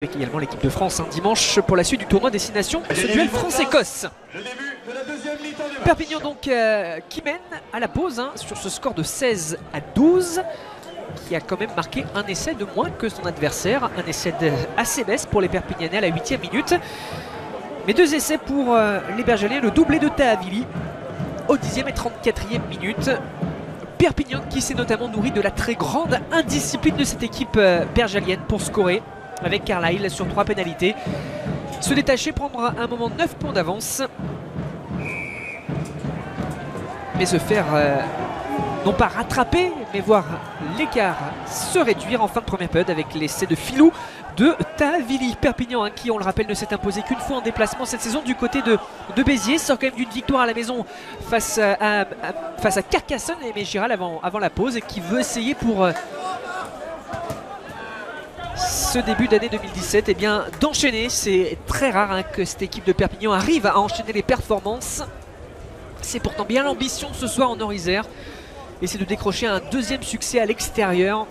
Avec également l'équipe de France dimanche pour la suite du tournoi Destination, ce duel France-Écosse. Perpignan donc qui mène à la pause sur ce score de 16-12, qui a quand même marqué un essai de moins que son adversaire, un essai assez baisse pour les Perpignanais à la 8e minute. Mais deux essais pour les Bergaliens, le doublé de Tahavili au 10e et 34e minute. Perpignan qui s'est notamment nourri de la très grande indiscipline de cette équipe bergalienne pour scorer, avec Carlisle sur 3 pénalités. Se détacher, prendre un moment 9 points d'avance. Mais se faire, non pas rattraper, mais voir l'écart se réduire en fin de première période avec l'essai de filou de Tahavili. Perpignan qui, on le rappelle, ne s'est imposé qu'une fois en déplacement cette saison du côté de Béziers. Sort quand même d'une victoire à la maison face à Carcassonne et Mégiral avant la pause, et qui veut essayer pour ce début d'année 2017 d'enchaîner. C'est très rare que cette équipe de Perpignan arrive à enchaîner les performances. C'est pourtant bien l'ambition ce soir en Orisère, et c'est de décrocher un deuxième succès à l'extérieur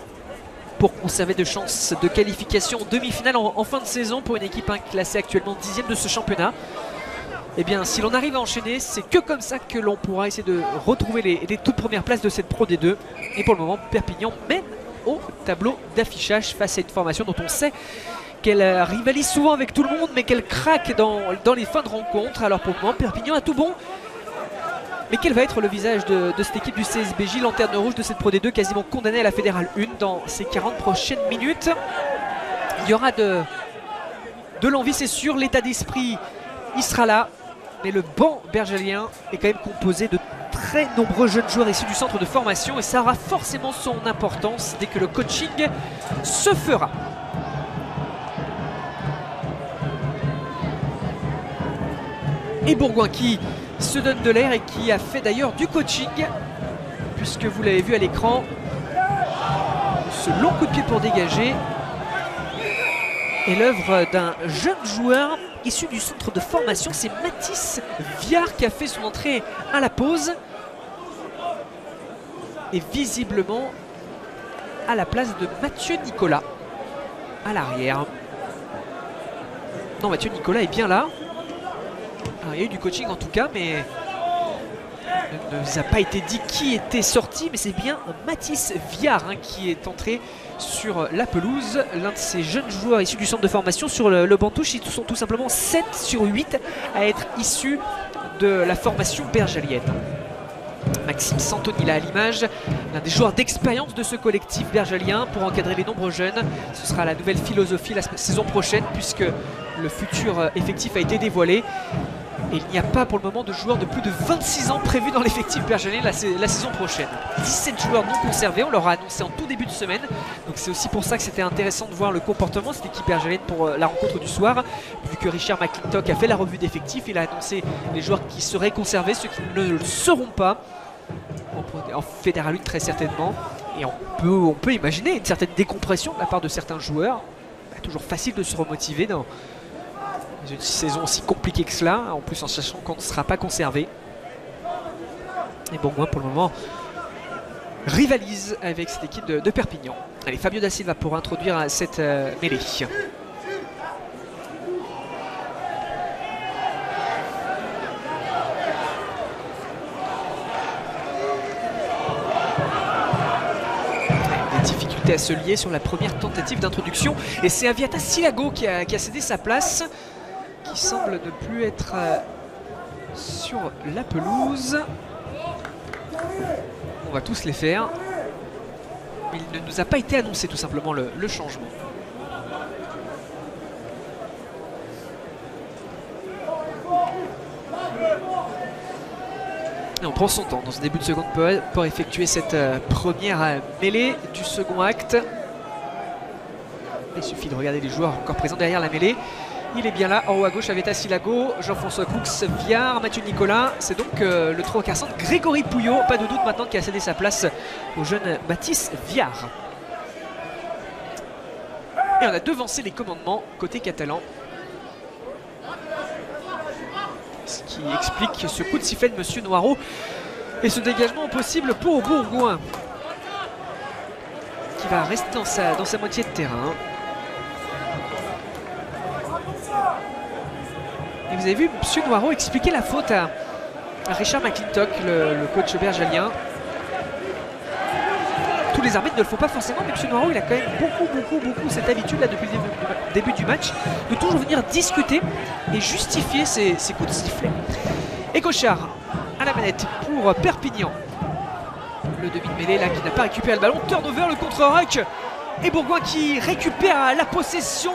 pour conserver de chances de qualification en demi-finale en fin de saison pour une équipe classée actuellement 10e de ce championnat. Et bien, si l'on arrive à enchaîner, c'est que comme ça que l'on pourra essayer de retrouver les toutes premières places de cette Pro D2. Et pour le moment, Perpignan mène au tableau d'affichage face à une formation dont on sait qu'elle rivalise souvent avec tout le monde, mais qu'elle craque dans les fins de rencontre. Alors pour le moment, Perpignan a tout bon. Mais quel va être le visage de cette équipe du CSBJ, lanterne rouge de cette Pro D2, quasiment condamnée à la Fédérale 1 dans ces 40 prochaines minutes? Il y aura de l'envie, c'est sûr, l'état d'esprit il sera là, mais le banc bergalien est quand même composé de très nombreux jeunes joueurs issus du centre de formation, et ça aura forcément son importance dès que le coaching se fera. Et Bourgoin qui se donne de l'air et qui a fait d'ailleurs du coaching, puisque vous l'avez vu à l'écran, ce long coup de pied pour dégager est l'œuvre d'un jeune joueur issu du centre de formation. C'est Mathis Viard qui a fait son entrée à la pause, et visiblement à la place de Mathieu Nicolas à l'arrière. Non, Mathieu Nicolas est bien là. Alors, il y a eu du coaching en tout cas, mais il ne nous a pas été dit qui était sorti, mais c'est bien Mathis Viard qui est entré sur la pelouse. L'un de ces jeunes joueurs issus du centre de formation sur le banc touche. Ils sont tout simplement 7 sur 8 à être issus de la formation bergalienne. Maxime Santoni là à l'image, l'un des joueurs d'expérience de ce collectif bergalien pour encadrer les nombreux jeunes. Ce sera la nouvelle philosophie la saison prochaine, puisque le futur effectif a été dévoilé. Et il n'y a pas pour le moment de joueurs de plus de 26 ans prévus dans l'effectif bergalien la saison prochaine. 17 joueurs non conservés, on leur a annoncé en tout début de semaine. Donc c'est aussi pour ça que c'était intéressant de voir le comportement de cette équipe bergalienne pour la rencontre du soir. Vu que Richard McClintock a fait la revue d'effectifs, il a annoncé les joueurs qui seraient conservés, ceux qui ne le seront pas. En Fédéral 1 très certainement. Et on peut imaginer une certaine décompression de la part de certains joueurs. Toujours facile de se remotiver dans une saison aussi compliquée que cela, en plus en sachant qu'on ne sera pas conservé. Et Bourgoin pour le moment rivalise avec cette équipe de Perpignan. Allez, Fabio Da Silva pour introduire cette mêlée. Des difficultés à se lier sur la première tentative d'introduction, et c'est Aviata Silago qui a cédé sa place, qui semble ne plus être sur la pelouse. On va tous les faire, mais il ne nous a pas été annoncé tout simplement le changement. Et on prend son temps dans ce début de seconde période pour effectuer cette première mêlée du second acte. Il suffit de regarder les joueurs encore présents derrière la mêlée. Il est bien là, en haut à gauche, Aviata Silago, Jean-François Coux, Viard, Mathieu Nicolas. C'est donc le 3 au quart centre, Grégory Pouillot, pas de doute maintenant, qui a cédé sa place au jeune Mathis Viard. Et on a devancé les commandements côté catalan, ce qui explique ce coup de sifflet de Monsieur Noireau et ce dégagement possible pour Bourgoin, qui va rester dans sa moitié de terrain. Et vous avez vu M. Noireau expliquer la faute à Richard McClintock, le coach bergalien. Tous les arbitres ne le font pas forcément, mais M. Noireau, il a quand même beaucoup cette habitude là depuis le début du match de toujours venir discuter et justifier ses coups de sifflet. Et Cochard à la manette pour Perpignan. Le demi de mêlée là qui n'a pas récupéré le ballon. Turnover, le contre-ruck. Et Bourgoin qui récupère la possession.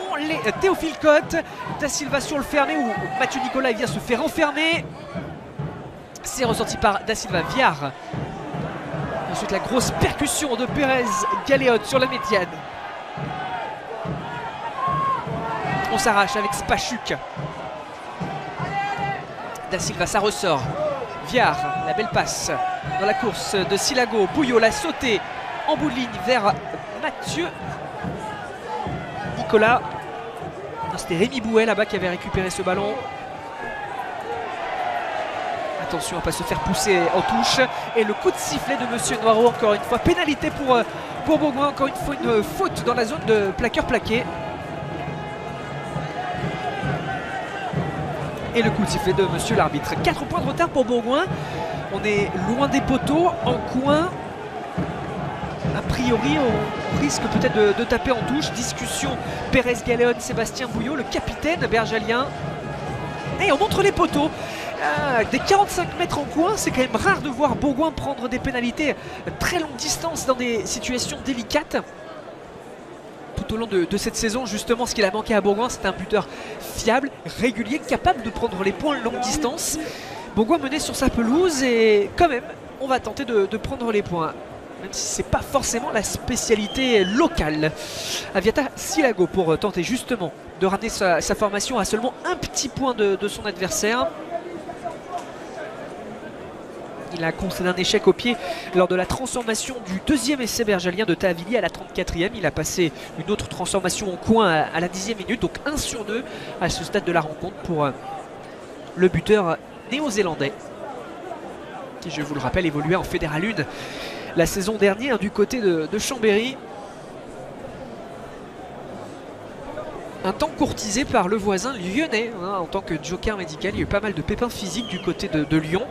Théophile Cotte. Da Silva sur le fermé où Mathieu Nicolas vient se faire enfermer. C'est ressorti par Da Silva. Viard. Ensuite la grosse percussion de Pérez Galéote sur la médiane. On s'arrache avec Spachuk. Da Silva, ça ressort. Viard, la belle passe dans la course de Silago. Bouillot l'a sauté en bout de ligne vers Mathieu Nicolas. C'était Rémi Bouet là-bas qui avait récupéré ce ballon. Attention à ne pas se faire pousser en touche. Et le coup de sifflet de Monsieur Noireau, encore une fois. Pénalité pour Bourgoin, encore une fois une faute dans la zone de plaqueur plaqué. Et le coup de sifflet de Monsieur l'arbitre. 4 points de retard pour Bourgoin. On est loin des poteaux, en coin. A priori, on risque peut-être de taper en touche. Discussion Pérez Galéon, Sébastien Bouillot, le capitaine bergalien. Et on montre les poteaux. Des 45 mètres en coin, c'est quand même rare de voir Bourgoin prendre des pénalités très longue distance dans des situations délicates. Tout au long de cette saison, justement, ce qu'il a manqué à Bourgoin, c'est un buteur fiable, régulier, capable de prendre les points longue distance. Bourgoin menait sur sa pelouse et quand même, on va tenter de prendre les points. Même si ce n'est pas forcément la spécialité locale. Aviata Silago pour tenter justement de ramener sa formation à seulement un petit point de son adversaire. Il a concédé un échec au pied lors de la transformation du deuxième essai bergalien de Tahavili à la 34e. Il a passé une autre transformation au coin à la 10e minute. Donc 1 sur 2 à ce stade de la rencontre pour le buteur néo-zélandais. Qui, je vous le rappelle, évoluait en Fédéral 1 la saison dernière du côté de Chambéry. Un temps courtisé par le voisin lyonnais en tant que joker médical. Il y a eu pas mal de pépins physiques du côté de Lyon.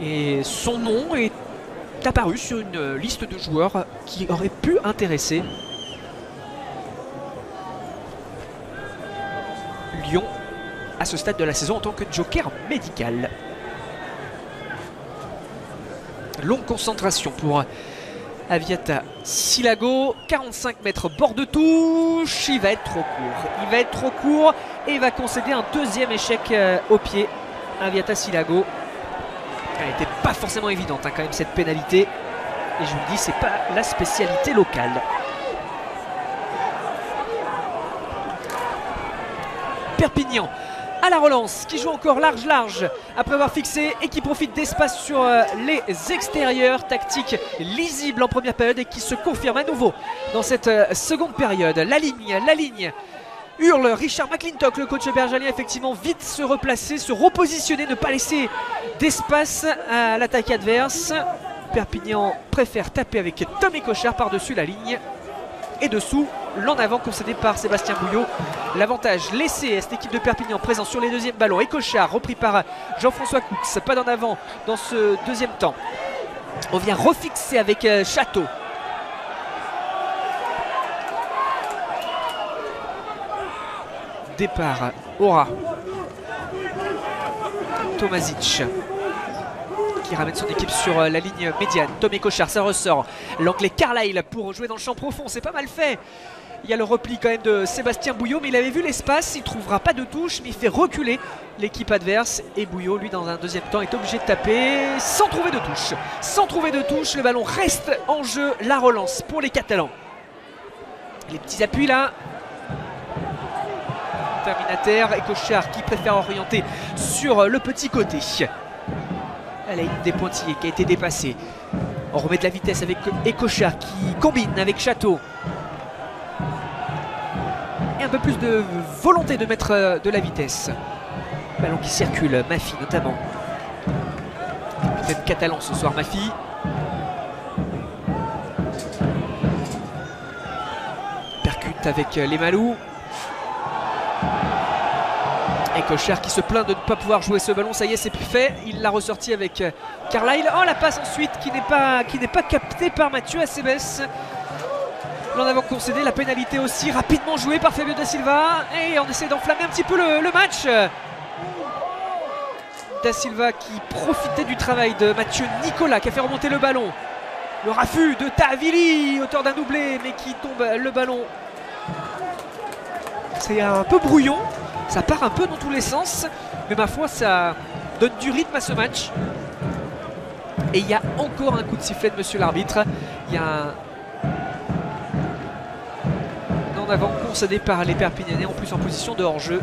Et son nom est apparu sur une liste de joueurs qui auraient pu intéresser Lyon à ce stade de la saison en tant que joker médical. Longue concentration pour Aviata Silago. 45 mètres bord de touche. Il va être trop court. Il va être trop court et il va concéder un deuxième échec au pied. Aviata Silago. Elle n'était pas forcément évidente quand même cette pénalité. Et je vous le dis, c'est pas la spécialité locale. Perpignan à la relance, qui joue encore large après avoir fixé et qui profite d'espace sur les extérieurs. Tactique lisible en première période et qui se confirme à nouveau dans cette seconde période. La ligne hurle Richard McClintock, le coach bergalien, effectivement vite se replacer, se repositionner, ne pas laisser d'espace à l'attaque adverse. Perpignan préfère taper avec Tommy Cochard par-dessus la ligne. Et dessous, l'en avant concédé par Sébastien Bouillot. L'avantage laissé à cette équipe de Perpignan présent sur les deuxièmes ballons. Et Cochard repris par Jean-François Coux. Pas d'en avant dans ce deuxième temps. On vient refixer avec Château. Départ Aura. Tomazic qui ramène son équipe sur la ligne médiane. Tommy Cochard, ça ressort. L'anglais Carlyle pour jouer dans le champ profond, c'est pas mal fait. Il y a le repli quand même de Sébastien Bouillot, mais il avait vu l'espace, il ne trouvera pas de touche, mais il fait reculer l'équipe adverse. Et Bouillot, lui, dans un deuxième temps, est obligé de taper sans trouver de touche. Sans trouver de touche, le ballon reste en jeu. La relance pour les Catalans. Les petits appuis là. Terminateur et Cochard qui préfère orienter sur le petit côté. Elle a une des pointillés qui a été dépassée. On remet de la vitesse avec Cochard qui combine avec Château. Et un peu plus de volonté de mettre de la vitesse. Ballon qui circule, Mafi notamment. Peut-être catalan ce soir, Mafi. Percute avec les Malous. Et Kocher qui se plaint de ne pas pouvoir jouer ce ballon, ça y est, c'est fait. Il l'a ressorti avec Carlyle. Oh, la passe ensuite qui n'est pas captée par Mathieu Acebes. L'en avant concédé, la pénalité aussi rapidement jouée par Fabio Da Silva. Et on essaie d'enflammer un petit peu le match. Da Silva qui profitait du travail de Mathieu Nicolas qui a fait remonter le ballon. Le raffut de Tavili, auteur d'un doublé, mais qui tombe le ballon. C'est un peu brouillon, ça part un peu dans tous les sens, mais ma foi ça donne du rythme à ce match. Et il y a encore un coup de sifflet de monsieur l'arbitre. Il y a un en avant concédé par les Perpignanais, en plus en position de hors-jeu.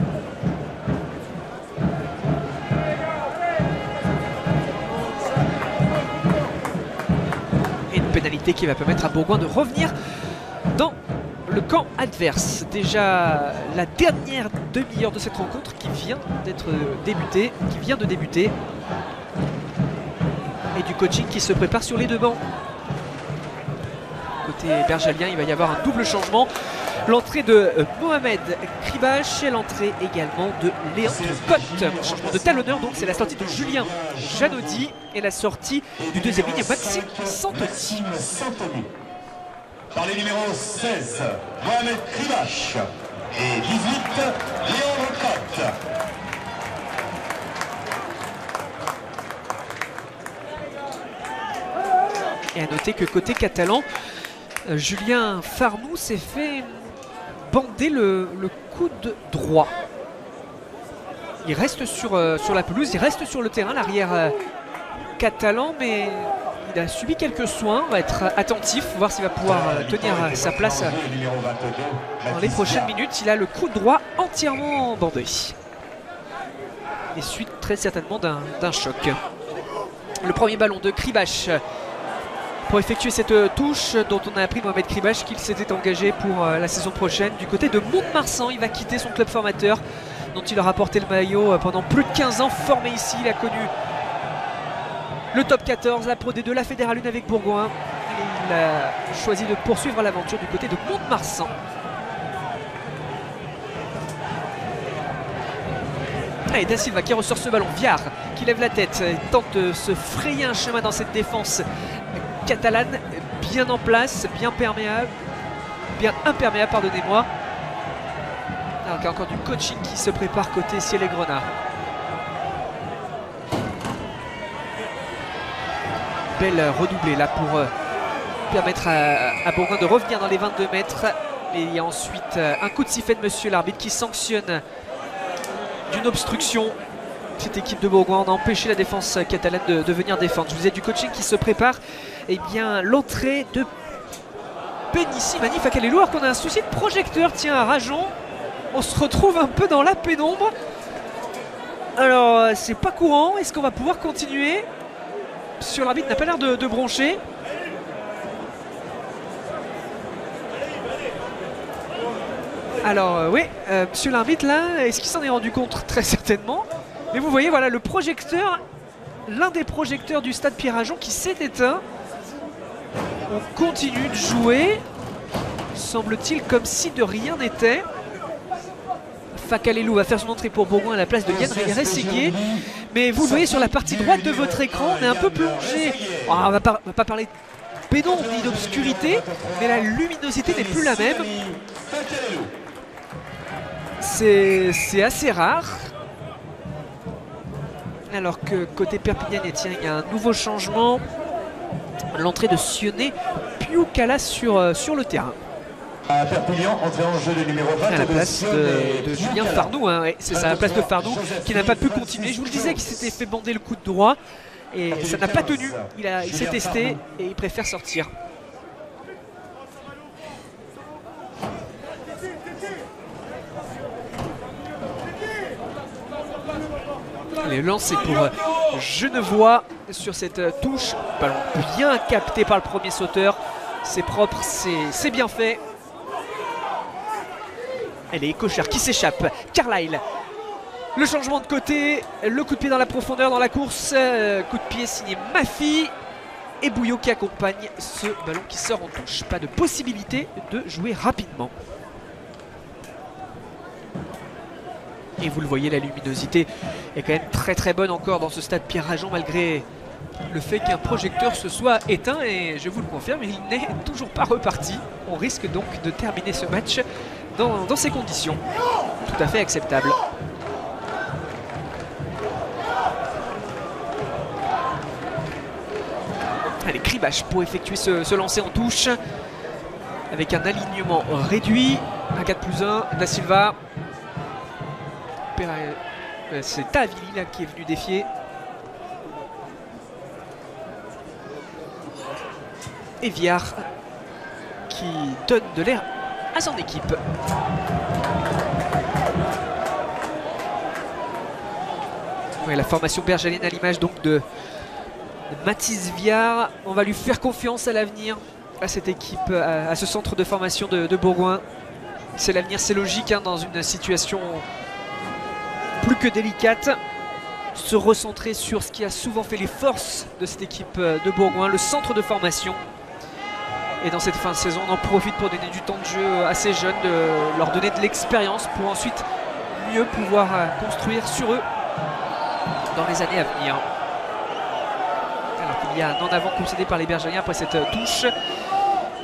Et une pénalité qui va permettre à Bourgoin de revenir dans le camp adverse. Déjà la dernière demi-heure de cette rencontre qui vient de débuter. Et du coaching qui se prépare sur les deux bancs. Côté bergalien, il va y avoir un double changement. L'entrée de Mohamed Kribache et l'entrée également de Léandre Cotte. Changement de talonneur, donc c'est la sortie de Julien Janaudy et la sortie du deuxième ligne Maxime Santoni. Par les numéros 16, Mohamed Kribache et 18, Léandre Cotte. Et à noter que côté catalan, Julien Farnou s'est fait bander le coude droit. Il reste sur la pelouse, il reste sur le terrain, l'arrière catalan, mais il a subi quelques soins. On va être attentif, voir s'il va pouvoir tenir sa place dans les prochaines minutes. Il a le coude droit entièrement bandé. Et suite très certainement d'un choc. Le premier ballon de Kribache pour effectuer cette touche dont on a appris Mohamed Kribache qu'il s'était engagé pour la saison prochaine du côté de Mont-de-Marsan. Il va quitter son club formateur dont il aura porté le maillot pendant plus de 15 ans, formé ici. Il a connu le top 14, la Pro D2, la Fédérale 1 avec Bourgoin. Et il a choisi de poursuivre l'aventure du côté de Mont-de-Marsan. Et Da Silva qui ressort ce ballon, Viard qui lève la tête, tente de se frayer un chemin dans cette défense catalane, bien en place, bien imperméable, pardonnez-moi. Alors qu'il y a encore du coaching qui se prépare côté Ciel et Grenat. Belle redoublée là pour permettre à Bourgoin de revenir dans les 22 mètres. Et il y a ensuite un coup de sifflet de monsieur l'arbitre qui sanctionne d'une obstruction cette équipe de Bourgoin. On a empêché la défense catalane de venir défendre. Je vous ai du coaching qui se prépare. Et bien l'entrée de Benissi Manif à Calelou, alors qu'on a un souci de projecteur. Tiens, à Rajon, on se retrouve un peu dans la pénombre. Alors c'est pas courant. Est-ce qu'on va pouvoir continuer? Sur l'arbitre n'a pas l'air de broncher. Alors oui, monsieur l'arbitre là, est-ce qu'il s'en est rendu compte? Très certainement. Mais vous voyez, voilà, le projecteur, l'un des projecteurs du stade Pierre-Rajon qui s'est éteint. On continue de jouer, semble-t-il, comme si de rien n'était. Fakalelou va faire son entrée pour Bourgoin à la place de Yann Reguerre-Séguier. Mais vous le voyez sur la partie droite de votre écran, on est un peu plongé. Oh, on va pas parler de pénombre ni d'obscurité, mais la luminosité n'est plus la même. C'est assez rare. Alors que côté Perpignanais, tiens, il y a un nouveau changement. L'entrée de Sionnet Piukala sur le terrain. À Perpignan, entrée en jeu de numéro 20. À la place de Julien Farnou, hein, ouais, c'est ça, à la place de Farnou qui n'a pas pu continuer. Je vous le disais qu'il s'était fait bander le coude droit et ça n'a pas tenu. Il s'est testé et il préfère sortir. Le lance est pour Genevois sur cette touche. Ballon bien capté par le premier sauteur. C'est propre, c'est bien fait. Elle est Kocher qui s'échappe. Carlyle. Le changement de côté. Le coup de pied dans la profondeur, dans la course. Coup de pied signé Mafi. Et Bouillot qui accompagne ce ballon qui sort en touche. Pas de possibilité de jouer rapidement. Et vous le voyez, la luminosité est quand même très bonne encore dans ce stade Pierre-Rajon, malgré le fait qu'un projecteur se soit éteint. Et je vous le confirme, il n'est toujours pas reparti. On risque donc de terminer ce match dans ces conditions. Tout à fait acceptable. Allez, Kribash pour effectuer ce lancer en touche. Avec un alignement réduit. Un 4+1, Da Silva. C'est Tavili là qui est venu défier. Et Viard qui donne de l'air à son équipe. Ouais, la formation bergalienne à l'image donc de Mathis Viard. On va lui faire confiance à l'avenir, à cette équipe, à ce centre de formation de Bourgoin. C'est l'avenir, c'est logique hein, dans une situation plus que délicate. Se recentrer sur ce qui a souvent fait les forces de cette équipe de Bourgoin, le centre de formation. Et dans cette fin de saison, on en profite pour donner du temps de jeu à ces jeunes, de leur donner de l'expérience pour ensuite mieux pouvoir construire sur eux dans les années à venir. Alors qu'il y a un en avant concédé par les Bergaliens après cette touche.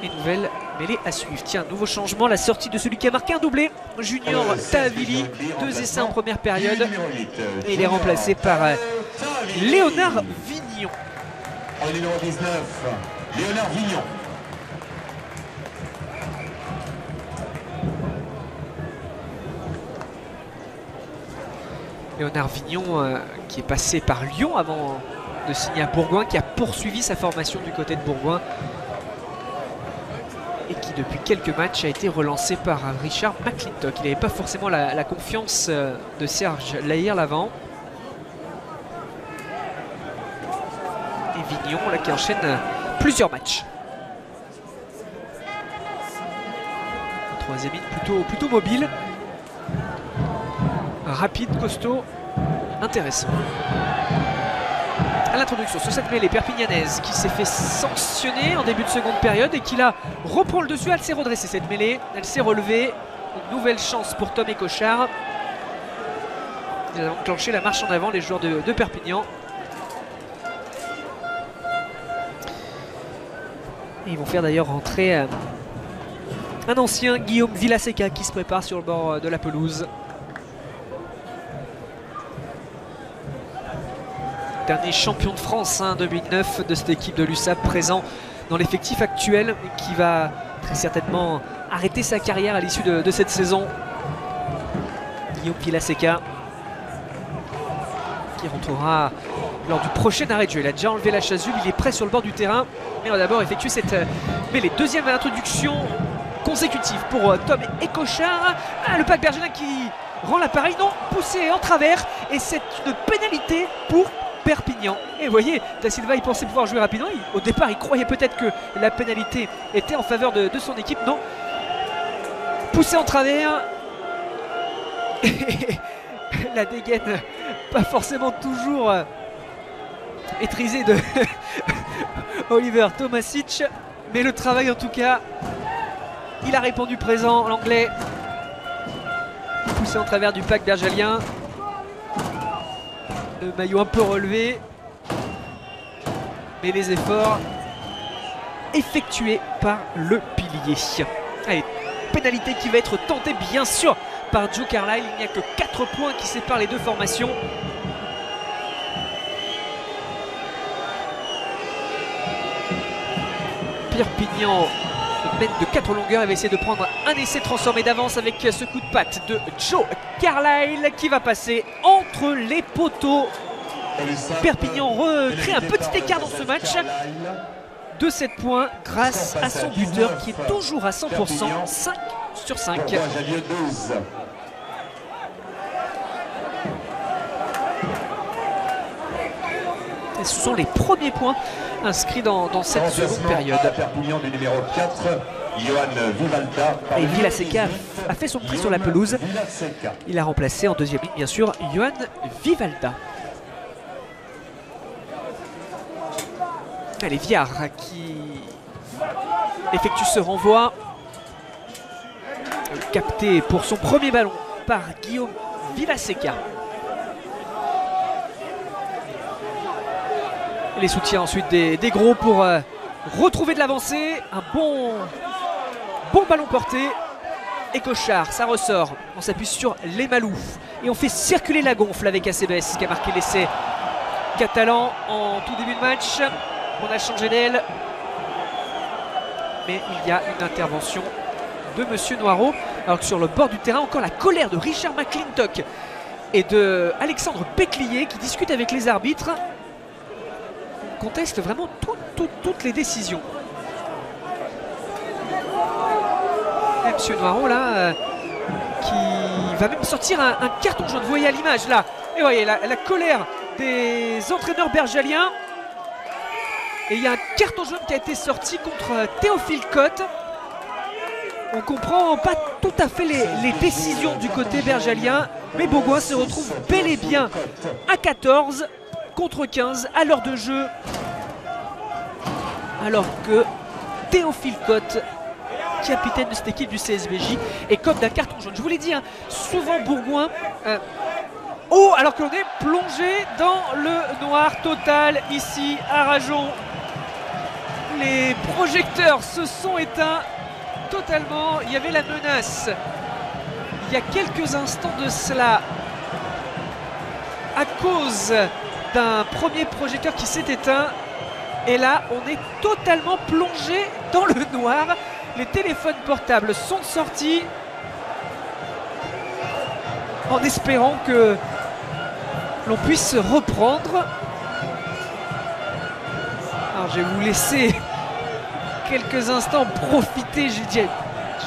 Et nouvelle mêlée à suivre. Tiens, nouveau changement, la sortie de celui qui a marqué un doublé, Junior Tavili, 2 essais en première période. Et il est remplacé par Léonard Vignon. Le numéro 19, Léonard Vignon. Léonard Vignon qui est passé par Lyon avant de signer à Bourgoin, qui a poursuivi sa formation du côté de Bourgoin et qui depuis quelques matchs a été relancé par Richard McClintock. Il n'avait pas forcément la confiance de Serge Lahir-Lavant. Et Vignon là, qui enchaîne plusieurs matchs. Troisième ligne plutôt mobile. Rapide, costaud, intéressant. À l'introduction sur cette mêlée perpignanaise qui s'est fait sanctionner en début de seconde période et qui là reprend le dessus. Elle s'est redressée cette mêlée, elle s'est relevée. Une nouvelle chance pour Tom Écochard. Ils ont enclenché la marche en avant, les joueurs de Perpignan. Et ils vont faire d'ailleurs rentrer un ancien, Guillaume Villaseca, qui se prépare sur le bord de la pelouse. Dernier champion de France 2009 de cette équipe de l'USAP, présent dans l'effectif actuel et qui va très certainement arrêter sa carrière à l'issue de cette saison. Guillaume Villaseca qui rentrera lors du prochain arrêt de jeu. Il a déjà enlevé la chasuble, il est prêt sur le bord du terrain. Mais on va d'abord effectuer cette mêlée. Deuxième introduction consécutive pour Tom Écochard. Le pack bergelin qui rend l'appareil, non, poussé en travers. Et c'est une pénalité pour Perpignan. Et vous voyez, Da Silva, il pensait pouvoir jouer rapidement. Au départ, il croyait peut-être que la pénalité était en faveur de son équipe. Non. Poussé en travers. Et la dégaine, pas forcément toujours maîtrisée de Oliver Tomasic. Mais le travail, en tout cas, il a répondu présent, l'anglais. Poussé en travers du pack bergalien. Le maillot un peu relevé, mais les efforts effectués par le pilier. Allez, pénalité qui va être tentée bien sûr par Joe Carlyle. Il n'y a que 4 points qui séparent les deux formations. Perpignan mène de 4 longueurs et va essayer de prendre un essai transformé d'avance avec ce coup de patte de Joe Carlyle qui va passer entre les poteaux. Perpignan recrée un petit écart dans ce match de 7 points grâce à son buteur qui est toujours à 100%, 5 sur 5. Et ce sont les premiers points inscrits dans cette seconde période. Perpignan du numéro 4, Johan Vivalda. Et Villaseca a fait son prix sur la pelouse. Il a remplacé en deuxième ligne, bien sûr, Johan Vivalda. Allez, Viard qui effectue ce renvoi. Capté pour son premier ballon par Guillaume Villaseca. Les soutiens ensuite des gros pour retrouver de l'avancée. Un bon ballon porté. Et Cochard, ça ressort. On s'appuie sur les Malouf. Et on fait circuler la gonfle avec Acebes qui a marqué l'essai catalan en tout début de match. On a changé d'aile. Mais il y a une intervention de Monsieur Noireau. Alors que sur le bord du terrain, encore la colère de Richard McClintock et de Alexandre Péclier qui discutent avec les arbitres. On conteste vraiment toutes les décisions. Et Monsieur Noireau là, qui va même sortir un carton jaune. Vous voyez à l'image là. Et vous voyez la colère des entraîneurs bergaliens. Et il y a un carton jaune qui a été sorti contre Théophile Cotte. On comprend pas tout à fait les décisions du côté bergalien, mais Bourgoin se retrouve bel et bien à 14 contre 15 à l'heure de jeu. Alors que Théophile Cotte, capitaine de cette équipe du CSBJ, est comme d'un carton jaune. Je vous l'ai dit, hein, souvent Bourgoin... alors qu'on est plongé dans le noir total ici à Rajon. Les projecteurs se sont éteints totalement. Il y avait la menace il y a quelques instants de cela à cause d'un premier projecteur qui s'est éteint. Et là, on est totalement plongé dans le noir. Les téléphones portables sont sortis en espérant que l'on puisse reprendre. Alors je vais vous laisser quelques instants profiter, je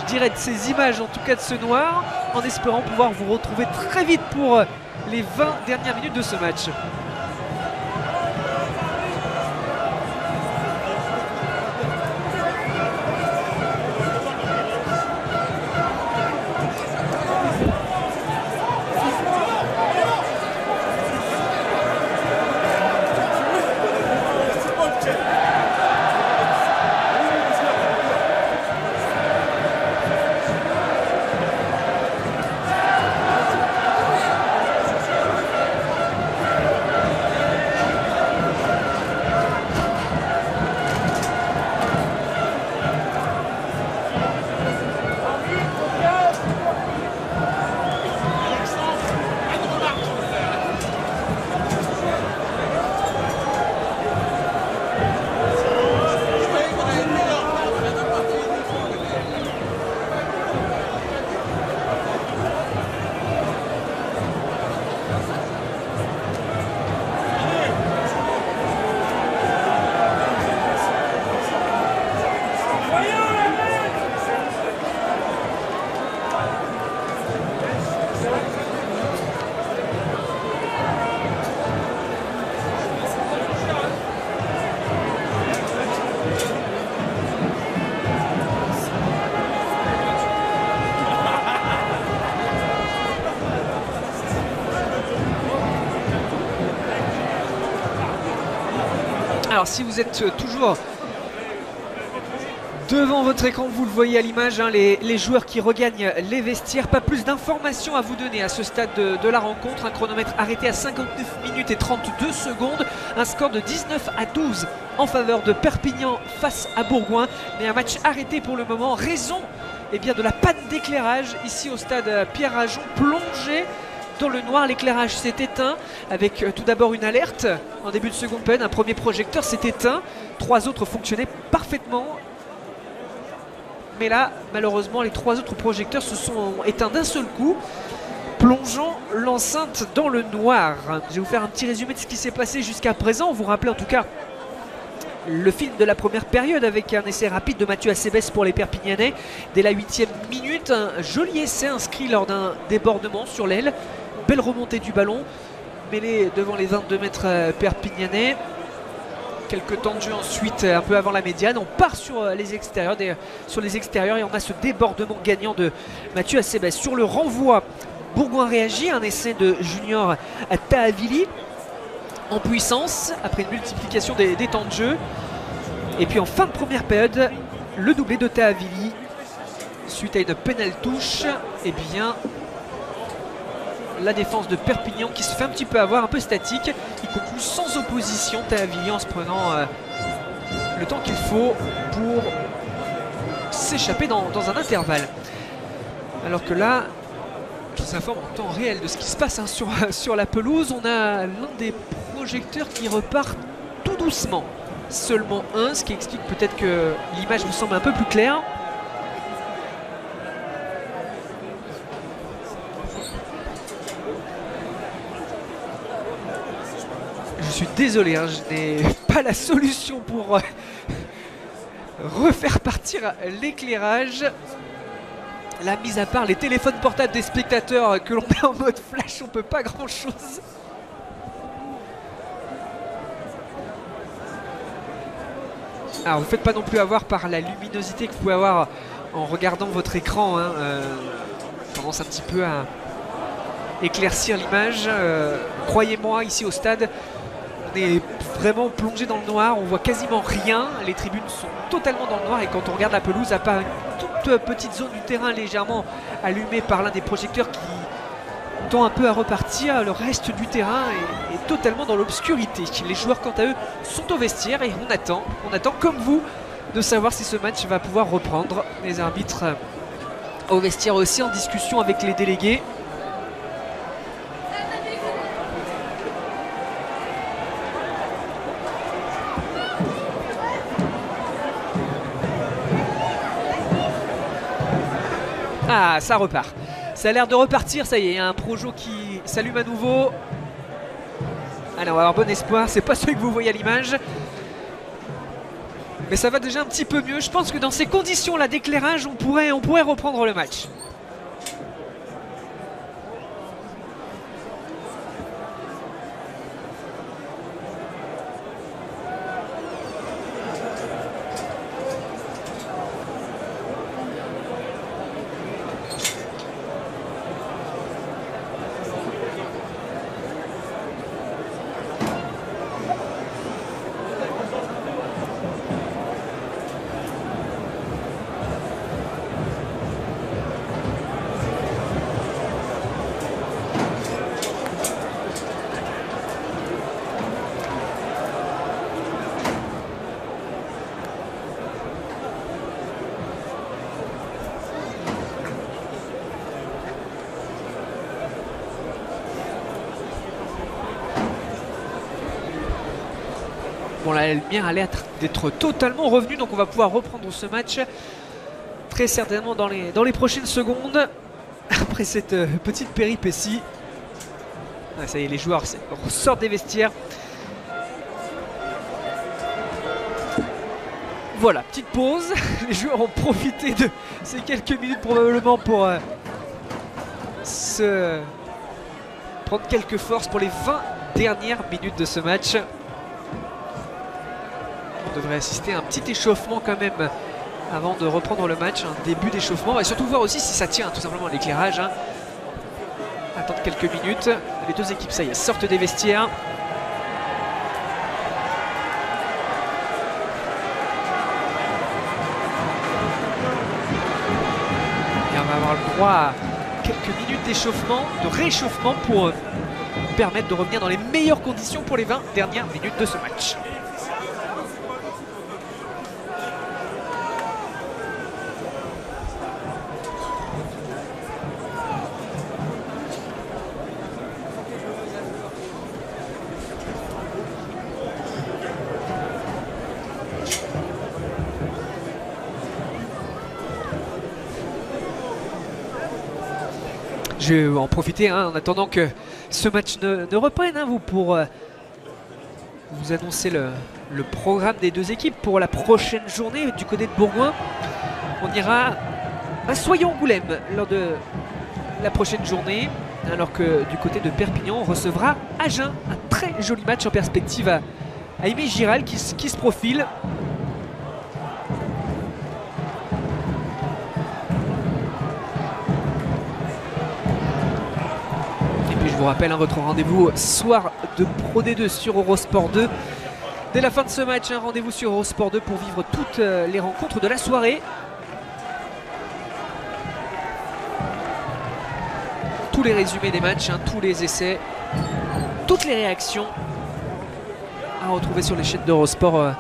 dirais, de ces images, en tout cas de ce noir, en espérant pouvoir vous retrouver très vite pour les 20 dernières minutes de ce match. Alors si vous êtes toujours devant votre écran, vous le voyez à l'image, hein, les joueurs qui regagnent les vestiaires. Pas plus d'informations à vous donner à ce stade de la rencontre. Un chronomètre arrêté à 59 minutes et 32 secondes. Un score de 19-12 en faveur de Perpignan face à Bourgoin. Mais un match arrêté pour le moment. Raison bien, de la panne d'éclairage ici au stade Pierre Rajon, plongé dans le noir. L'éclairage s'est éteint avec tout d'abord une alerte en début de seconde période. Un premier projecteur s'est éteint. 3 autres fonctionnaient parfaitement. Mais là, malheureusement, les 3 autres projecteurs se sont éteints d'un seul coup, plongeant l'enceinte dans le noir. Je vais vous faire un petit résumé de ce qui s'est passé jusqu'à présent. Vous rappelez en tout cas le film de la première période avec un essai rapide de Mathieu Acebes pour les Perpignanais. Dès la 8e minute, un joli essai inscrit lors d'un débordement sur l'aile. Belle remontée du ballon, mêlé devant les 22 mètres perpignanais. Quelques temps de jeu ensuite, un peu avant la médiane. On part sur les extérieurs, et on a ce débordement gagnant de Mathieu Acebes. Sur le renvoi, Bourgoin réagit, un essai de Junior Tahavili en puissance après une multiplication des temps de jeu. Et puis en fin de première période, le doublé de Tahavili suite à une pénale touche. Et bien la défense de Perpignan qui se fait un petit peu avoir, un peu statique. Il conclut sans opposision, Talavigny en se prenant le temps qu'il faut pour s'échapper dans un intervalle. Alors que là, je vous informe en temps réel de ce qui se passe sur la pelouse. On a l'un des projecteurs qui repart tout doucement. Seulement un, ce qui explique peut-être que l'image vous semble un peu plus claire. Je suis désolé, hein, je n'ai pas la solution pour refaire partir l'éclairage. Là, mis à part les téléphones portables des spectateurs que l'on met en mode flash, on peut pas grand-chose. Alors, vous ne faites pas non plus avoir par la luminosité que vous pouvez avoir en regardant votre écran. Hein, tendance un petit peu à éclaircir l'image. Croyez-moi, ici au stade, on est vraiment plongé dans le noir. On voit quasiment rien. Les tribunes sont totalement dans le noir. Et quand on regarde la pelouse, à part une toute petite zone du terrain légèrement allumée par l'un des projecteurs qui tend un peu à repartir, le reste du terrain est totalement dans l'obscurité. Les joueurs, quant à eux, sont au vestiaire et on attend comme vous de savoir si ce match va pouvoir reprendre. Les arbitres au vestiaire aussi en discussion avec les délégués. Ah, ça repart. Ça a l'air de repartir, ça y est, il y a un Projo qui s'allume à nouveau. Allez, on va avoir bon espoir, c'est pas celui que vous voyez à l'image. Mais ça va déjà un petit peu mieux. Je pense que dans ces conditions-là d'éclairage, on pourrait reprendre le match. Bon, la lumière a l'air d'être totalement revenue, donc on va pouvoir reprendre ce match très certainement dans les prochaines secondes. Après cette petite péripétie. Ah, ça y est, les joueurs sortent des vestiaires. Voilà, petite pause. Les joueurs ont profité de ces quelques minutes probablement pour se prendre quelques forces pour les 20 dernières minutes de ce match. On devrait assister à un petit échauffement quand même avant de reprendre le match, un début d'échauffement. On va surtout voir aussi si ça tient tout simplement l'éclairage. Hein. Attendre quelques minutes. Les deux équipes, ça y est, sortent des vestiaires. Et on va avoir le droit à quelques minutes d'échauffement, de réchauffement pour permettre de revenir dans les meilleures conditions pour les 20 dernières minutes de ce match. Je vais en profiter en attendant que ce match ne reprenne, vous, pour vous annoncer le programme des deux équipes pour la prochaine journée du côté de Bourgoin. On ira à Soyons-Angoulême lors de la prochaine journée, alors que du côté de Perpignan, on recevra Agen. Un très joli match en perspective à Aimé-Giral qui se profile. Je vous rappelle votre rendez-vous soir de Pro D2 sur Eurosport 2. Dès la fin de ce match, un rendez-vous sur Eurosport 2 pour vivre toutes les rencontres de la soirée. tous les résumés des matchs, hein, tous les essais, toutes les réactions à retrouver sur les chaînes d'Eurosport.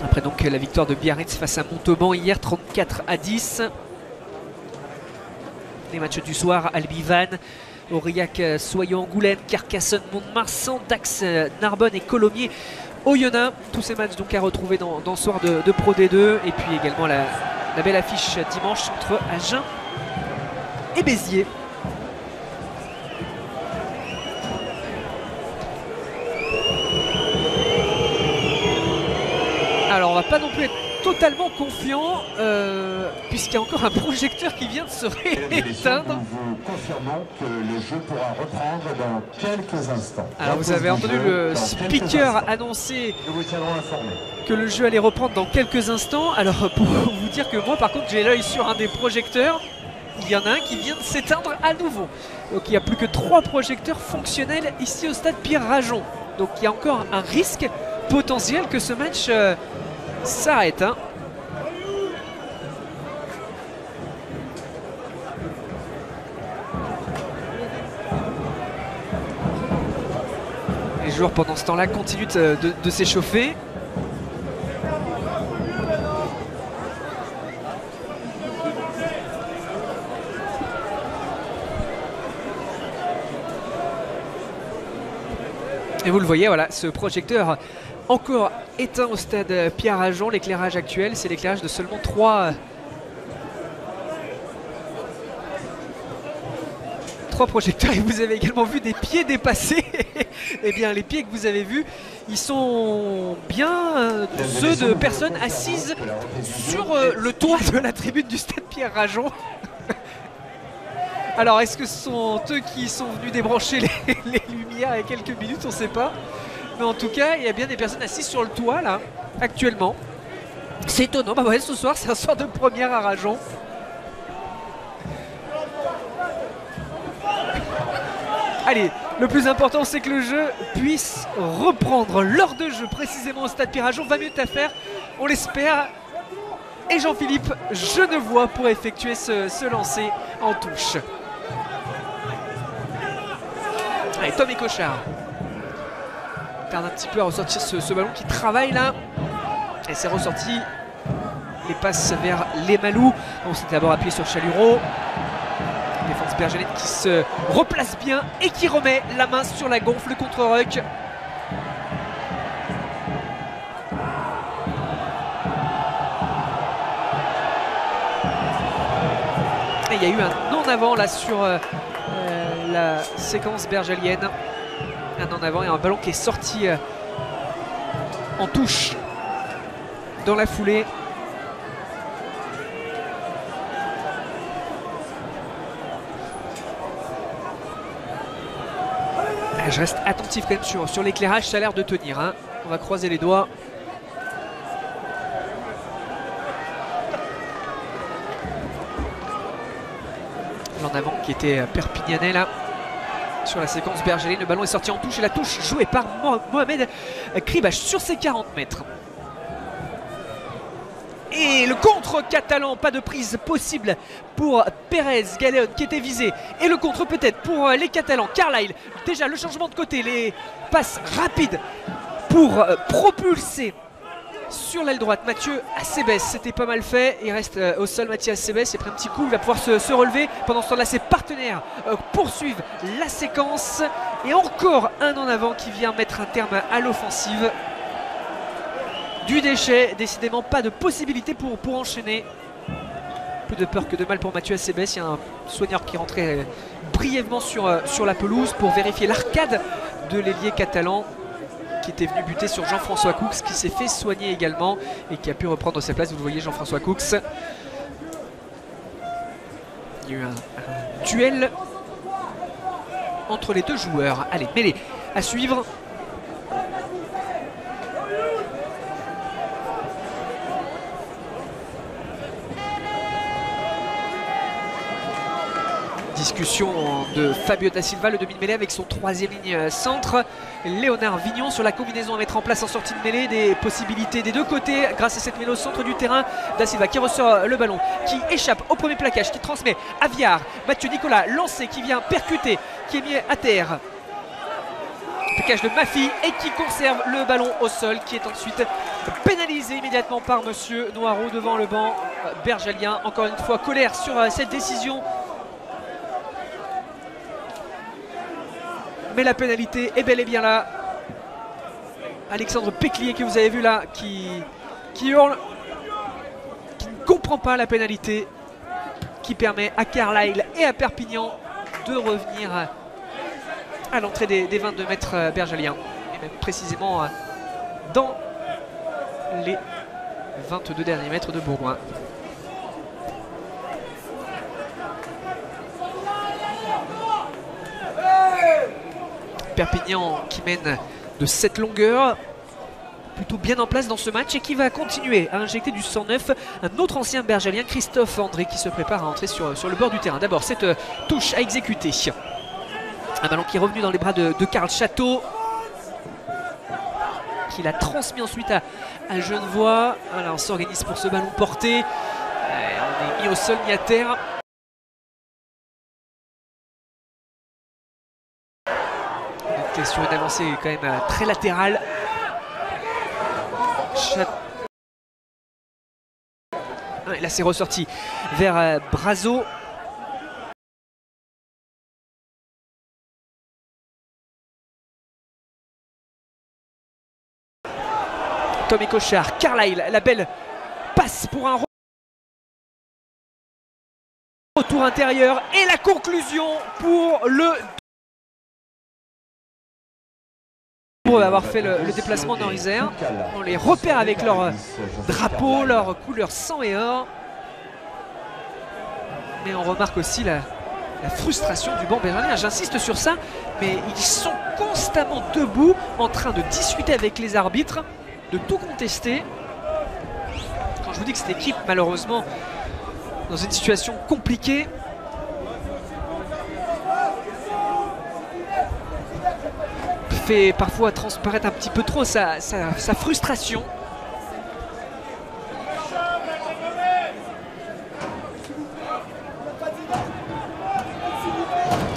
Après donc la victoire de Biarritz face à Montauban hier, 34-10. Les matchs du soir, Albi Vannes, Aurillac, Soyons, Angoulême, Carcassonne, Mont-de-Marsan, Dax, Narbonne et Colomiers, Oyonnax. Tous ces matchs donc à retrouver dans ce soir de Pro D2. Et puis également la belle affiche dimanche entre Agen et Béziers. Alors on va pas non plus être totalement confiant puisqu'il y a encore un projecteur qui vient de se rééteindre. Nous vous confirmons que le jeu pourra reprendre dans quelques instants. Alors vous avez entendu le speaker annoncer que le jeu allait reprendre dans quelques instants. Alors pour vous dire que moi par contre j'ai l'œil sur un des projecteurs. Il y en a un qui vient de s'éteindre à nouveau. Donc il n'y a plus que 3 projecteurs fonctionnels ici au stade Pierre-Rajon. Donc il y a encore un risque potentiel que ce match s'arrête. Hein. Les joueurs pendant ce temps-là continuent de s'échauffer. Et vous le voyez, voilà, ce projecteur encore éteint au stade Pierre-Rajon. L'éclairage actuel, c'est l'éclairage de seulement 3 projecteurs. Et vous avez également vu des pieds dépasser. Eh bien, les pieds que vous avez vus, ils sont bien ceux de personnes assises sur le toit de la tribune du stade Pierre-Rajon. Alors, est-ce que ce sont eux qui sont venus débrancher les lumières il y a quelques minutes? On ne sait pas. Mais en tout cas, il y a bien des personnes assises sur le toit, là, actuellement. C'est étonnant. Bah ouais, ce soir, c'est un soir de première à Rajon. Allez, le plus important, c'est que le jeu puisse reprendre. L'heure de jeu, précisément au stade Pierre-Rajon, 20 minutes à faire, on l'espère. Et Jean-Philippe Genevois pour effectuer ce lancer en touche. Allez, Tom et Cochard tarde un petit peu à ressortir ce ballon qui travaille là. Et c'est ressorti. Les passes vers les Malous. On s'était d'abord appuyé sur Chalureau. Défense bergelienne qui se replace bien et qui remet la main sur la gonfle contre Ruck. Et il y a eu un en-avant là sur la séquence bergelienne. Un en-avant et un ballon qui est sorti en touche dans la foulée. Je reste attentif quand même sur l'éclairage, ça a l'air de tenir. Hein. On va croiser les doigts. L'en avant qui était perpignanais là. Sur la séquence bergelienne, le ballon est sorti en touche et la touche jouée par Mohamed Kribash sur ses 40 mètres. Et le contre catalan, pas de prise possible pour Pérez, Galéon qui était visé. Et le contre peut-être pour les Catalans. Carlyle, déjà le changement de côté, les passes rapides pour propulser sur l'aile droite Mathieu Acebes. C'était pas mal fait, il reste au sol Mathieu Acebes. Il a pris un petit coup, il va pouvoir se relever. Pendant ce temps-là, ses partenaires poursuivent la séquence. Et encore un en avant qui vient mettre un terme à l'offensive. Du déchet, décidément pas de possibilité pour enchaîner. Plus de peur que de mal pour Mathieu Acebes. Il y a un soigneur qui rentrait brièvement sur la pelouse pour vérifier l'arcade de l'ailier catalan qui était venu buter sur Jean-François Cooks, qui s'est fait soigner également et qui a pu reprendre sa place. Vous le voyez, Jean-François Cooks. Il y a eu un duel entre les deux joueurs. Allez, mêlée à suivre. Discussion de Fabio Da Silva, le demi-mêlée avec son troisième ligne centre. Léonard Vignon sur la combinaison à mettre en place en sortie de mêlée. Des possibilités des deux côtés grâce à cette mêlée au centre du terrain. Da Silva qui ressort le ballon, qui échappe au premier plaquage, qui transmet à Viard. Mathieu Nicolas lancé, qui vient percuter, qui est mis à terre. Plaquage de Mafi et qui conserve le ballon au sol, qui est ensuite pénalisé immédiatement par Monsieur Noireau devant le banc bergalien. Encore une fois, colère sur cette décision. Mais la pénalité est bel et bien là. Alexandre Péclier que vous avez vu là, qui hurle, qui ne comprend pas la pénalité, qui permet à Carlisle et à Perpignan de revenir à l'entrée des 22 mètres bergaliens. Et même précisément dans les 22 derniers mètres de Bourgoin. Perpignan qui mène de cette longueur, plutôt bien en place dans ce match et qui va continuer à injecter du 109. Un autre ancien bergalien, Christophe André, qui se prépare à entrer sur le bord du terrain. D'abord cette touche à exécuter. Un ballon qui est revenu dans les bras de Karl Château, qui l'a transmis ensuite à Genevois. Alors on s'organise pour ce ballon porté. On est mis au sol, mis à terre. Sur une avancée quand même très latérale. Là c'est ressorti vers Brazo. Tom et Cochard, Carlisle, la belle passe pour un retour intérieur et la conclusion pour le avoir fait le déplacement dans l'Isère. On les repère avec leur drapeau, leur couleur sang et or. Mais on remarque aussi la frustration du banc bergalien. J'insiste sur ça, mais ils sont constamment debout en train de discuter avec les arbitres, de tout contester. Quand je vous dis que cette équipe, malheureusement, dans une situation compliquée, fait parfois transparaître un petit peu trop sa frustration.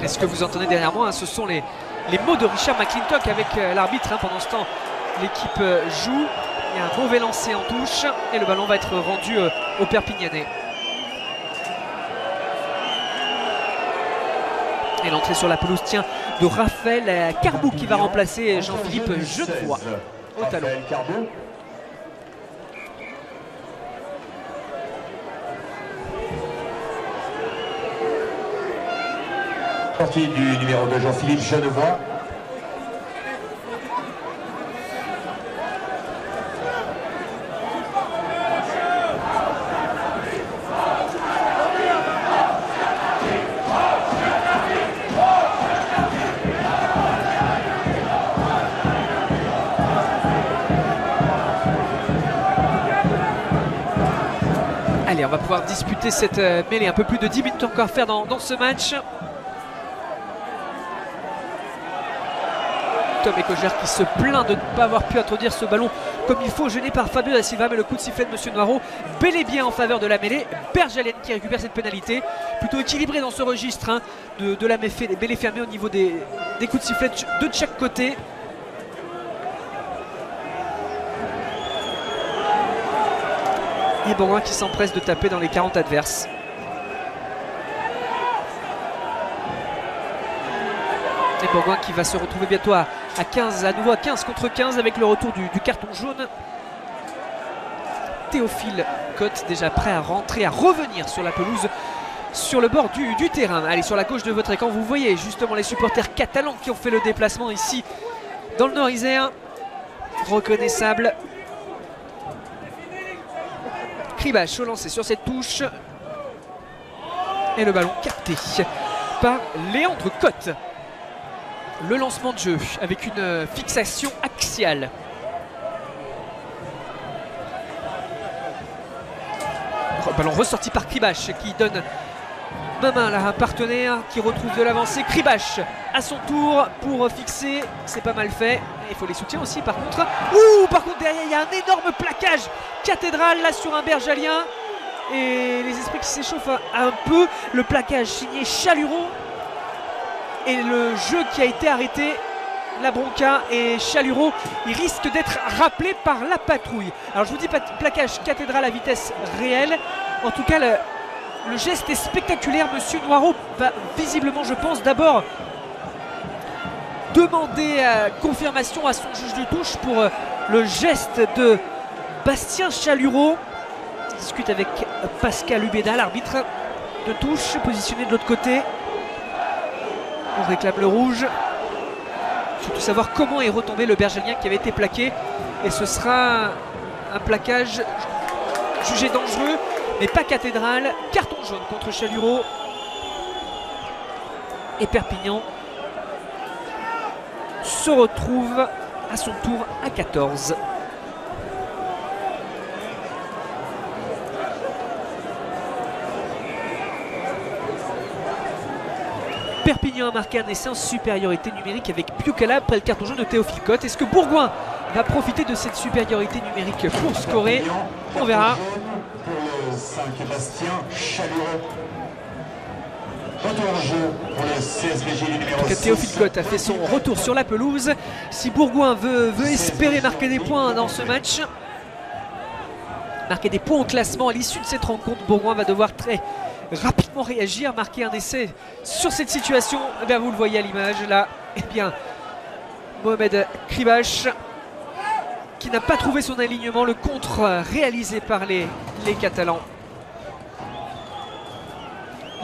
Est-ce que vous entendez derrière moi, hein, ce sont les mots de Richard McClintock avec l'arbitre. Hein, pendant ce temps, l'équipe joue. Il y a un mauvais lancer en touche et le ballon va être rendu au Perpignanais. Et l'entrée sur la pelouse tient de Raphaël Carbou qui va remplacer Jean-Philippe Genevois au talon. Sortie du numéro de Jean-Philippe Genevois. Allez, on va pouvoir disputer cette mêlée. Un peu plus de 10 minutes encore à faire dans ce match. Tom et Cochard qui se plaint de ne pas avoir pu introduire ce ballon comme il faut, gêné par Fabio Da Silva, mais le coup de sifflet de Monsieur Noireau bel et bien en faveur de la mêlée. Bergalen qui récupère cette pénalité, plutôt équilibré dans ce registre, hein, de la mêlée fermée au niveau des coups de sifflet de chaque côté. Et Bourgoin qui s'empresse de taper dans les 40 adverses. Et Bourgoin qui va se retrouver bientôt à 15, à nouveau à 15 contre 15 avec le retour du carton jaune. Théophile Cotte déjà prêt à rentrer, à revenir sur la pelouse, sur le bord du terrain. Allez, sur la gauche de votre écran, vous voyez justement les supporters catalans qui ont fait le déplacement ici dans le Nord-Isère. Reconnaissable. Kribache au lancer sur cette touche. Et le ballon capté par Léandre Cotte. Le lancement de jeu avec une fixation axiale. Ballon ressorti par Kribache qui donne Mamin, là, un partenaire qui retrouve de l'avancée. Kribash à son tour pour fixer. C'est pas mal fait. Il faut les soutiens aussi par contre. Ouh, par contre derrière il y a un énorme plaquage cathédrale là sur un bergalien. Et les esprits qui s'échauffent un peu. Le plaquage signé Chaluro. Et le jeu qui a été arrêté. La bronca et Chaluro, il risque d'être rappelé par la patrouille. Alors je vous dis plaquage cathédrale à vitesse réelle. En tout cas le geste est spectaculaire. Monsieur Noireau va visiblement, je pense, d'abord demander confirmation à son juge de touche pour le geste de Bastien Chaluro. Il discute avec Pascal Ubeda, l'arbitre de touche, positionné de l'autre côté. On réclame le rouge. Surtout savoir comment est retombé le bergalien qui avait été plaqué. Et ce sera un plaquage jugé dangereux, mais pas cathédrale. Carton jaune contre Chaluro. Et Perpignan se retrouve à son tour à 14. Perpignan a marqué un essai en supériorité numérique avec Piukala après le carton jaune de Théophile Cotte. Est-ce que Bourgoin va profiter de cette supériorité numérique pour scorer? On verra. Pour le 5 Bastien Chaluro. Retour en jeu pour le CSVJ numéro 6. Théophile Cotte a fait son retour sur la pelouse. Si Bourgoin veut espérer marquer des points dans ce match, marquer des points au classement à l'issue de cette rencontre, Bourgoin va devoir très rapidement réagir, marquer un essai sur cette situation. Eh bien, vous le voyez à l'image là, eh bien Mohamed Kribash qui n'a pas trouvé son alignement, le contre réalisé par les Catalans.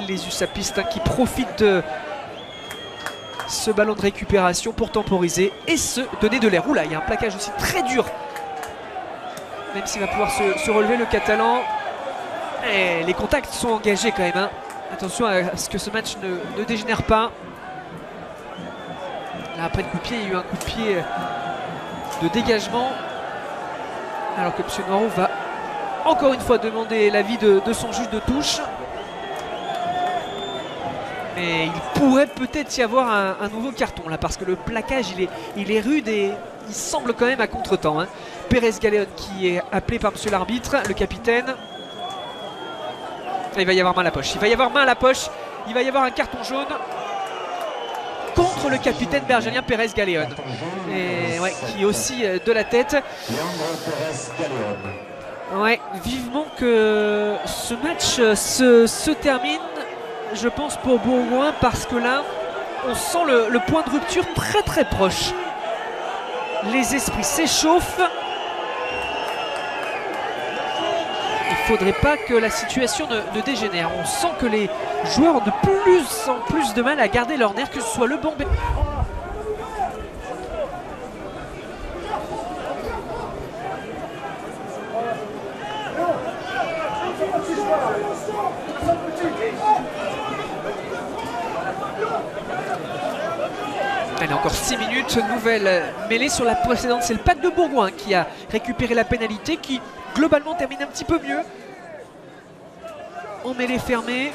Les USAPistes qui profitent de ce ballon de récupération pour temporiser et se donner de l'air. Oula, il y a un plaquage aussi très dur, même s'il va pouvoir se relever le Catalan. Et les contacts sont engagés quand même, hein. Attention à ce que ce match ne dégénère pas. Là, après le coup de pied, il y a eu un coup de pied de dégagement. Alors que M. Noireau va encore une fois demander l'avis de son juge de touche. Mais il pourrait peut-être y avoir un nouveau carton là, parce que le plaquage il est rude et il semble quand même à contre-temps, hein. Pérez Galéon qui est appelé par M. l'arbitre, le capitaine. Il va y avoir main à la poche. Il va y avoir main à la poche. Il va y avoir un carton jaune contre le capitaine bergalien Pérez Galéon. Et ouais, qui est aussi de la tête. Ouais, vivement que ce match se termine, je pense, pour Bourgoin, parce que là, on sent le point de rupture très très proche. Les esprits s'échauffent. Il ne faudrait pas que la situation ne dégénère. On sent que les joueurs ont de plus en plus de mal à garder leur nerf, que ce soit le bon. Allez, encore 6 minutes, nouvelle mêlée sur la précédente. C'est le pack de Bourgoin qui a récupéré la pénalité, qui globalement termine un petit peu mieux. En mêlée fermée,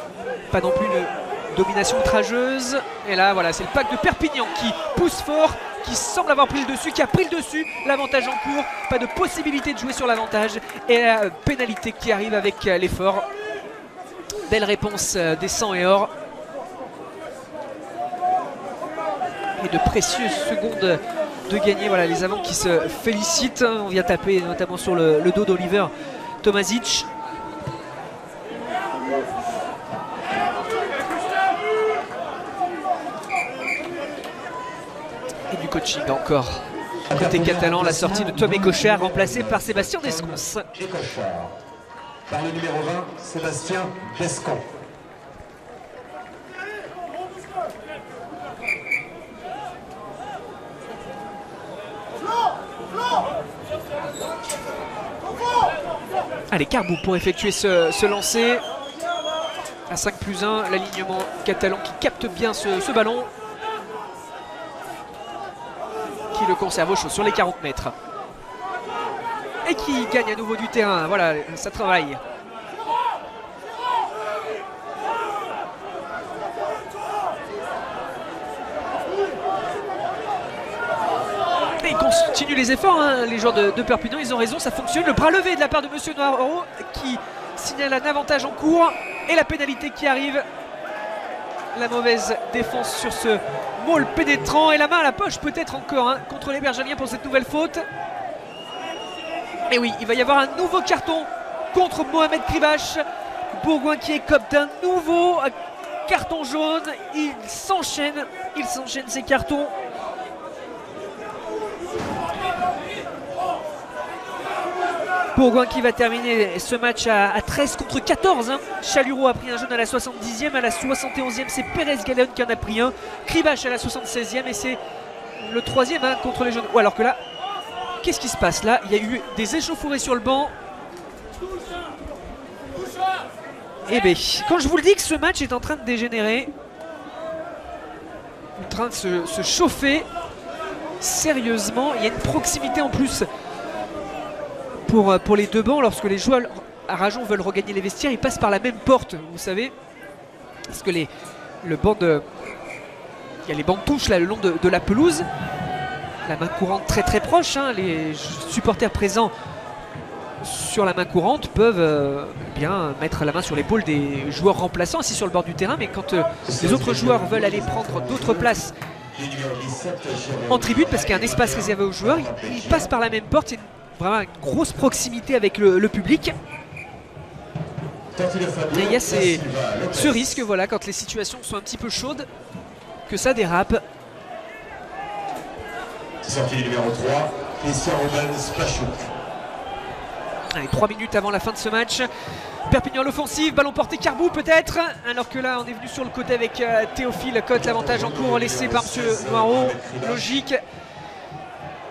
pas non plus une domination outrageuse. Et là, voilà, c'est le pack de Perpignan qui pousse fort, qui semble avoir pris le dessus, qui a pris le dessus. L'avantage en cours, pas de possibilité de jouer sur l'avantage. Et la pénalité qui arrive avec l'effort. Belle réponse des 100 et or. Et de précieuses secondes de gagner. Voilà, les avants qui se félicitent. On vient taper notamment sur le dos d'Oliver Tomazic. Et du coaching encore. Côté catalan, la sortie de Tomé Cochard remplacé par Sébastien Descons. Et Cochard. Par le numéro 20, Sébastien Descons. Allez, Carbou pour effectuer ce lancer. À 5+1, l'alignement catalan qui capte bien ce ballon. Qui le conserve au chaud sur les 40 mètres. Et qui gagne à nouveau du terrain. Voilà, ça travaille. continuent les efforts, hein, les joueurs de Perpignan, ils ont raison, ça fonctionne. Le bras levé de la part de Monsieur Noiro qui signale un avantage en cours et la pénalité qui arrive. La mauvaise défense sur ce maul pénétrant et la main à la poche peut-être encore hein, contre les Bergaliens pour cette nouvelle faute. Et oui, il va y avoir un nouveau carton contre Mohamed Kribache. Bourgoin qui écope d'un nouveau carton jaune. Il s'enchaîne ces cartons. Bourgoin qui va terminer ce match à 13 contre 14. Hein. Chalureau a pris un jaune à la 70e, à la 71e c'est Pérez Galeon qui en a pris un. Kribache à la 76e et c'est le troisième hein, contre les jaunes. Ou alors que là, qu'est-ce qui se passe là? Il y a eu des échauffourées sur le banc. Et bien, quand je vous le dis que ce match est en train de dégénérer, en train de se chauffer sérieusement, il y a une proximité en plus pour les deux bancs. Lorsque les joueurs à Rajon veulent regagner les vestiaires, ils passent par la même porte, vous savez, parce que le banc il y a les bancs de touche là le long de la pelouse, la main courante très très proche, hein, les supporters présents sur la main courante peuvent bien mettre la main sur l'épaule des joueurs remplaçants assis sur le bord du terrain, mais quand les autres joueurs veulent aller prendre d'autres places en tribune parce qu'il y a un espace réservé aux joueurs, ils passent par la même porte. C'est vraiment une grosse proximité avec le public. Et il y a ce risque, voilà, quand les situations sont un petit peu chaudes, que ça dérape. C'est sorti du numéro 3, Christian Roman Spachouk. Allez, 3 minutes avant la fin de ce match. Perpignan à l'offensive, ballon porté Carbou peut-être. Alors que là on est venu sur le côté avec Théophile Cotte, l'avantage en cours laissé par M. Noiro, logique.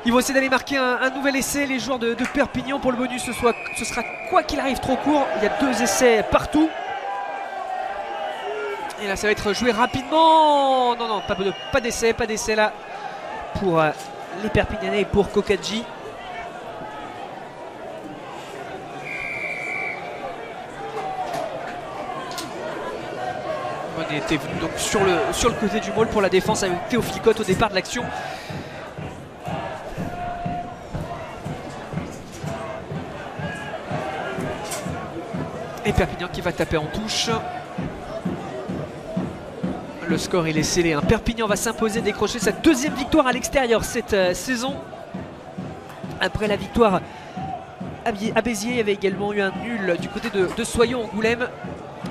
Ils vont essayer d'aller marquer un nouvel essai, les joueurs de Perpignan. Pour le bonus ce sera quoi qu'il arrive trop court. Il y a 2 essais partout. Et là ça va être joué rapidement. Non, pas d'essai là pour les Perpignanais et pour Kokadji. On était venu donc sur le côté du maul pour la défense avec Théophile Cotte au départ de l'action. Et Perpignan qui va taper en touche. Le score il est scellé. Hein. Perpignan va s'imposer, décrocher sa 2e victoire à l'extérieur cette saison. Après la victoire à Béziers, il y avait également eu un nul du côté de Soyons-Angoulême.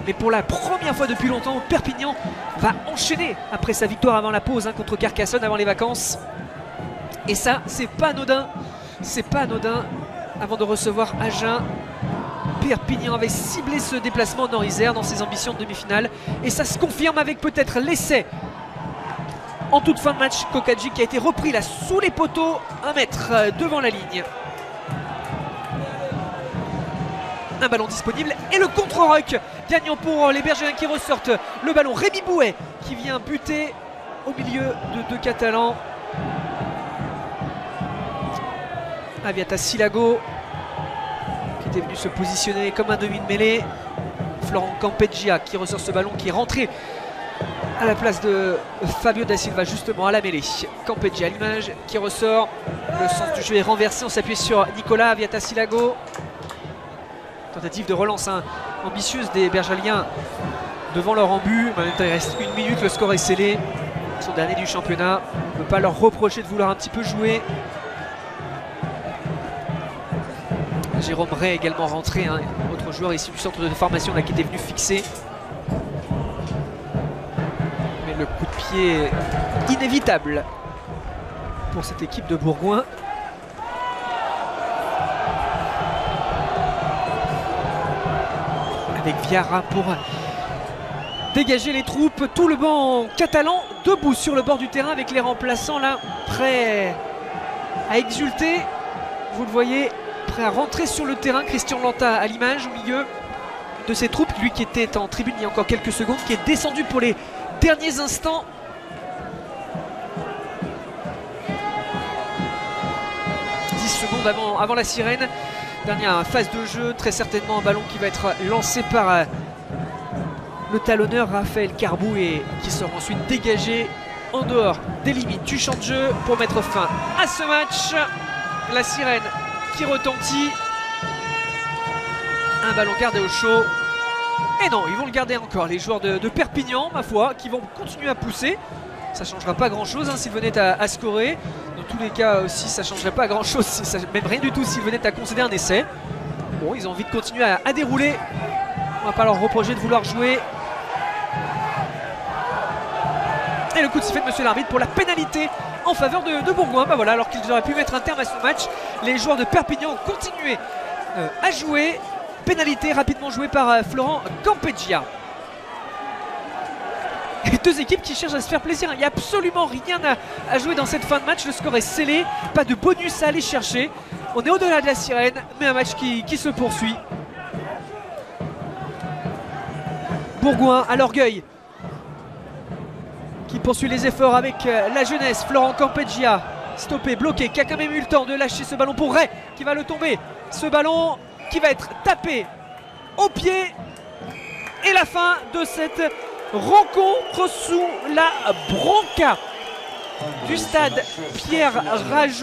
Mais pour la première fois depuis longtemps, Perpignan va enchaîner après sa victoire avant la pause hein, contre Carcassonne, avant les vacances. Et ça, c'est pas anodin. C'est pas anodin. Avant de recevoir Agen, Perpignan avait ciblé ce déplacement en Isère dans ses ambitions de demi-finale. Et ça se confirme avec peut-être l'essai en toute fin de match. Kokadji qui a été repris là sous les poteaux, 1 mètre devant la ligne. Un ballon disponible et le contre-rock gagnant pour les Bergériens qui ressortent le ballon. Rémi Bouet qui vient buter au milieu de 2 Catalans. Aviata Silago qui était venu se positionner comme un demi de mêlée. Florent Campeggia qui ressort ce ballon qui est rentré à la place de Fabio da Silva justement à la mêlée. Campeggia à l'image qui ressort. Le sens du jeu est renversé, on s'appuie sur Nicolas Aviata Silago. Tentative de relance ambitieuse des Bergaliens devant leur embut. Maintenant il reste 1 minute, le score est scellé. Ils sont derniers du championnat. On ne peut pas leur reprocher de vouloir un petit peu jouer. Jérôme Ray également rentré, autre joueur ici du centre de formation là, qui était venu fixer. Mais le coup de pied inévitable pour cette équipe de Bourgoin. Avec Viara pour dégager les troupes. Tout le banc catalan debout sur le bord du terrain avec les remplaçants là, prêts à exulter. Vous le voyez, prêt à rentrer sur le terrain. Christian Lanta à l'image au milieu de ses troupes. Lui qui était en tribune il y a encore quelques secondes, qui est descendu pour les derniers instants. Secondes avant la sirène. Dernière phase de jeu, très certainement un ballon qui va être lancé par le talonneur Raphaël Carbou et qui sera ensuite dégagé en dehors des limites du champ de jeu pour mettre fin à ce match. La sirène qui retentit. Un ballon gardé au chaud. Et non, ils vont le garder encore, les joueurs de Perpignan, ma foi, qui vont continuer à pousser. Ça ne changera pas grand-chose s'ils venaient à scorer. Dans tous les cas aussi, ça ne changerait pas grand-chose, même rien du tout s'ils venaient à concéder un essai. Bon, ils ont envie de continuer à dérouler. On ne va pas leur reprocher de vouloir jouer. Et le coup de sifflet de monsieur l'arbitre pour la pénalité en faveur de Bourgoin. Bah voilà, alors qu'ils auraient pu mettre un terme à ce match, les joueurs de Perpignan ont continué à jouer. Pénalité rapidement jouée par Florent Campeggia. Et deux équipes qui cherchent à se faire plaisir. Il n'y a absolument rien à jouer dans cette fin de match. Le score est scellé. Pas de bonus à aller chercher. On est au-delà de la sirène, mais un match qui se poursuit. Bourgoin à l'orgueil, qui poursuit les efforts avec la jeunesse. Florent Campeggia, stoppé, bloqué, qui a quand même eu le temps de lâcher ce ballon pour Ray, qui va le tomber. Ce ballon qui va être tapé au pied. Et la fin de cette rencontre sous la bronca du stade Pierre Rageot.